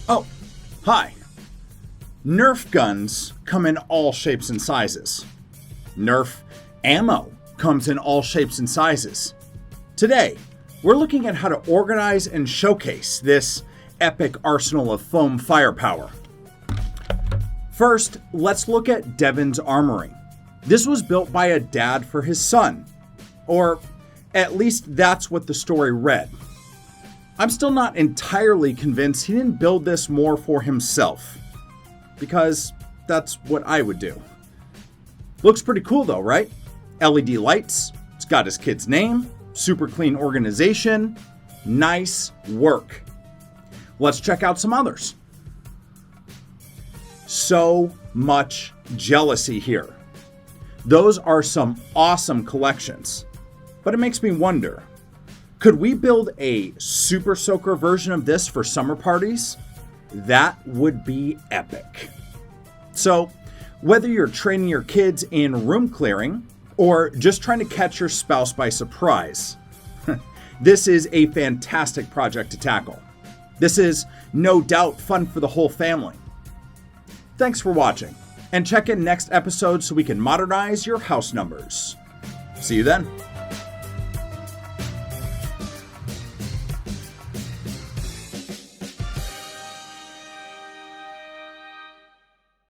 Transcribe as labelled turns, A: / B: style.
A: Oh, hi. Nerf guns come in all shapes and sizes. Nerf ammo comes in all shapes and sizes. Today, we're looking at how to organize and showcase this epic arsenal of foam firepower. First, let's look at Devin's Armory. This was built by a dad for his son, or at least that's what the story read. I'm still not entirely convinced he didn't build this more for himself, because that's what I would do. Looks pretty cool though, right? LED lights, it's got his kid's name, super clean organization, nice work. Let's check out some others. So much jealousy here. Those are some awesome collections, but it makes me wonder, could we build a Super Soaker version of this for summer parties? That would be epic. So, whether you're training your kids in room clearing or just trying to catch your spouse by surprise, this is a fantastic project to tackle. This is no doubt fun for the whole family. Thanks for watching, and check in next episode so we can modernize your house numbers. See you then.